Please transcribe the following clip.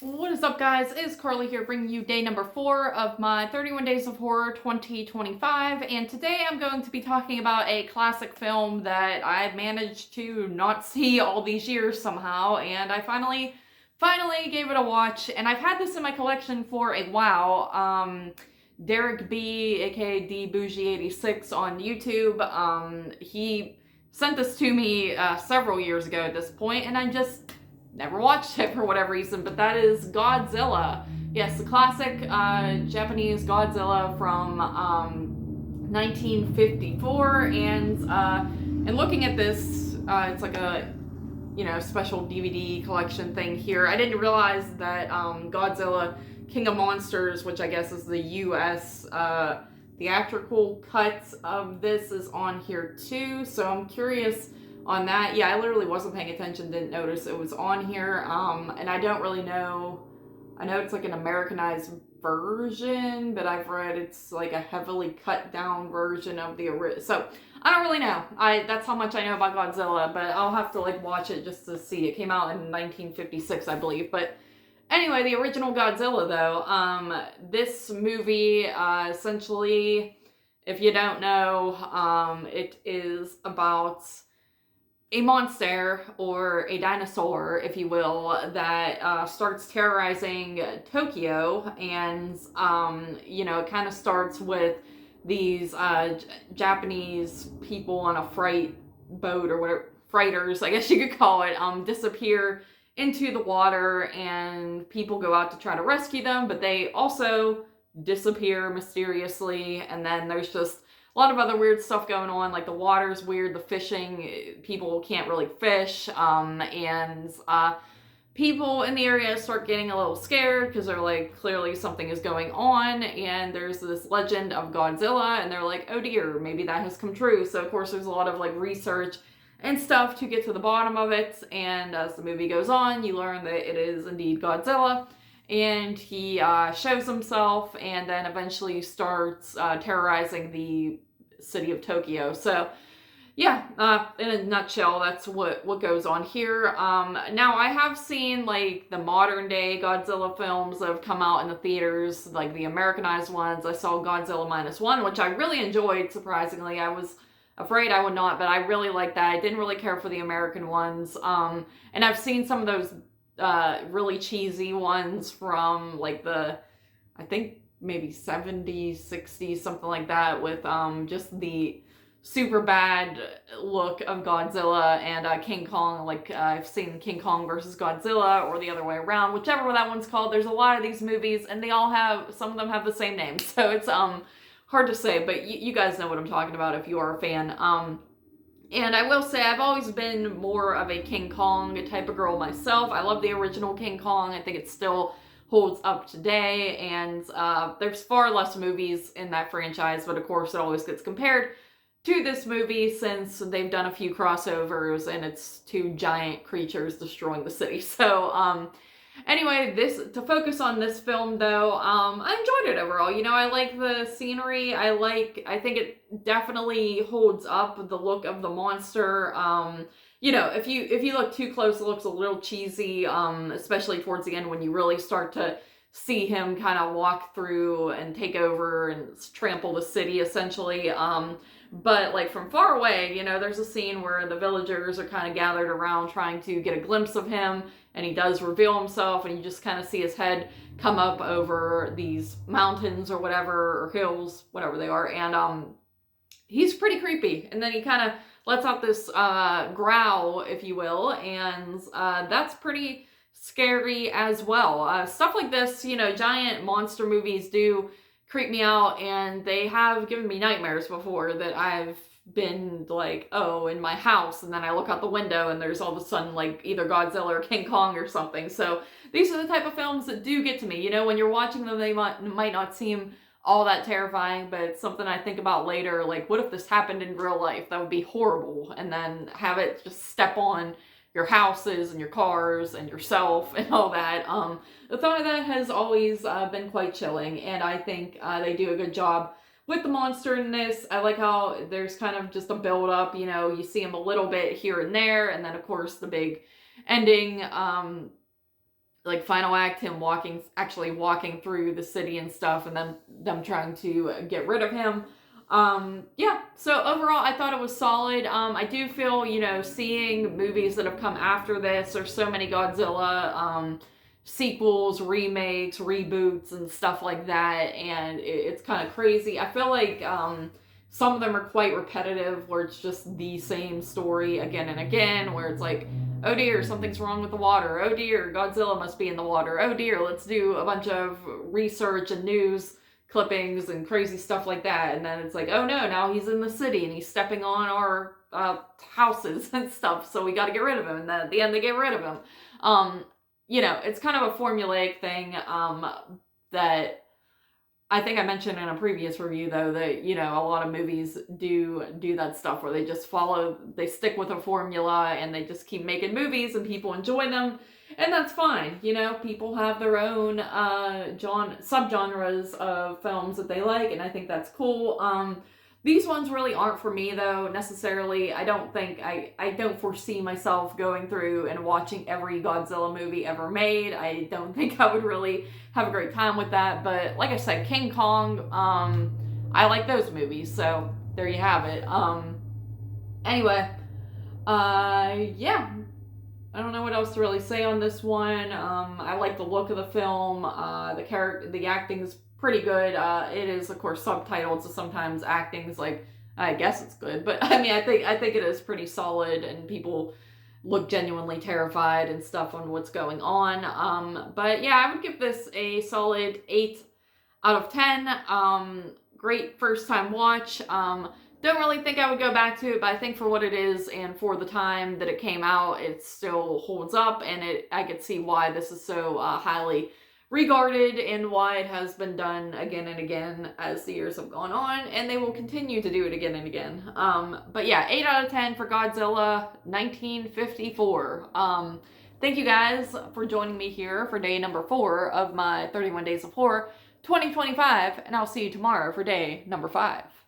What is up, guys? It's Carly here, bringing you day number 4 of my 31 Days of Horror 2025, and today I'm going to be talking about a classic film that I've managed to not see all these years somehow, and I finally gave it a watch, and I've had this in my collection for a while. Derek B, aka D Bougie 86 on YouTube, he sent this to me several years ago at this point, and I just never watched it for whatever reason, but that is Godzilla. Yes, the classic Japanese Godzilla from 1954, and looking at this, it's like a special DVD collection thing here. I didn't realize that Godzilla King of Monsters, which I guess is the U.S. Theatrical cut of this, is on here too. So I'm curious on that. Yeah, I literally wasn't paying attention, didn't notice it was on here. And I don't really know. I know it's like an Americanized version, but I've read it's like a heavily cut down version of the original. So I don't really know. That's how much I know about Godzilla, but I'll have to like watch it just to see. It came out in 1956, I believe. But anyway, the original Godzilla, though, this movie, essentially, if you don't know, it is about a monster, or a dinosaur, if you will, that starts terrorizing Tokyo, and, it kind of starts with these Japanese people on a freight boat, or whatever, freighters, I guess you could call it, disappear into the water, and people go out to try to rescue them, but they also disappear mysteriously, and then there's just a lot of other weird stuff going on, like the water's weird, the fishing, people can't really fish, and people in the area start getting a little scared because they're like, clearly something is going on, and there's this legend of Godzilla, and they're like, oh dear, maybe that has come true. So of course there's a lot of like research and stuff to get to the bottom of it, and as the movie goes on, you learn that it is indeed Godzilla, and he shows himself, and then eventually starts terrorizing the city of Tokyo. So yeah, in a nutshell, that's what goes on here. Now, I have seen like the modern day Godzilla films that have come out in the theaters, like the Americanized ones. I saw Godzilla -1, which I really enjoyed, surprisingly. I was afraid I would not, but I really liked that. I didn't really care for the American ones. And I've seen some of those really cheesy ones from like I think maybe 70s, 60s, something like that, with just the super bad look of Godzilla and King Kong. Like I've seen King Kong versus Godzilla, or the other way around, whichever that one's called. There's a lot of these movies, and they all have, some of them have the same name, so it's hard to say, but you guys know what I'm talking about if you are a fan. And I will say, I've always been more of a King Kong type of girl myself. I love the original King Kong. I think it still holds up today, and there's far less movies in that franchise, but of course it always gets compared to this movie since they've done a few crossovers, and it's two giant creatures destroying the city. So, anyway, to focus on this film, though, I enjoyed it overall. I like the scenery. I think it definitely holds up the look of the monster. If you look too close, it looks a little cheesy, especially towards the end when you really start to see him kind of walk through and take over and trample the city, essentially. But like from far away, there's a scene where the villagers are kind of gathered around trying to get a glimpse of him, and he does reveal himself, and you just kind of see his head come up over these mountains or whatever, or hills, whatever they are, and he's pretty creepy. And then he kind of lets out this growl, if you will, and that's pretty scary as well. Stuff like this, giant monster movies do creep me out, and they have given me nightmares before, that I've been like, oh, in my house, and then I look out the window and there's all of a sudden like either Godzilla or King Kong or something. So these are the type of films that do get to me. When you're watching them, they might not seem all that terrifying, but it's something I think about later, like, what if this happened in real life? That would be horrible. And then have it just step on your houses and your cars and yourself and all that. The thought of that has always been quite chilling, and I think they do a good job with the monster in this. I like how there's kind of just a build up, you see him a little bit here and there, and then of course the big ending like final act, him actually walking through the city and stuff, and then them trying to get rid of him. Yeah, so overall I thought it was solid. I do feel, seeing movies that have come after this, there's so many Godzilla sequels, remakes, reboots, and stuff like that, and it's kind of crazy. I feel like some of them are quite repetitive, where it's just the same story again and again, where it's like, oh dear, something's wrong with the water. Oh dear, Godzilla must be in the water. Oh dear, let's do a bunch of research and news clippings and crazy stuff like that. And then it's like, oh no, now he's in the city and he's stepping on our houses and stuff, so we got to get rid of him. And then at the end, they get rid of him. It's kind of a formulaic thing that I think I mentioned in a previous review, though, that, a lot of movies do that stuff where they stick with a formula and they just keep making movies and people enjoy them. And that's fine. People have their own subgenres of films that they like, and I think that's cool. These ones really aren't for me, though, necessarily. I don't foresee myself going through and watching every Godzilla movie ever made. I don't think I would really have a great time with that. But like I said, King Kong, I like those movies, so there you have it. Anyway, yeah. I don't know what else to really say on this one. I like the look of the film. The acting's pretty good. It is, of course, subtitled, so sometimes acting's like, I guess it's good, but I mean, I think it is pretty solid, and people look genuinely terrified and stuff on what's going on. But yeah, I would give this a solid 8 out of 10. Great first time watch. Don't really think I would go back to it, but I think for what it is and for the time that it came out, it still holds up, and I could see why this is so highly regarded and why it has been done again and again as the years have gone on, and they will continue to do it again and again. But yeah, 8 out of 10 for Godzilla 1954. Thank you guys for joining me here for day number 4 of my 31 Days of Horror 2025, and I'll see you tomorrow for day number 5.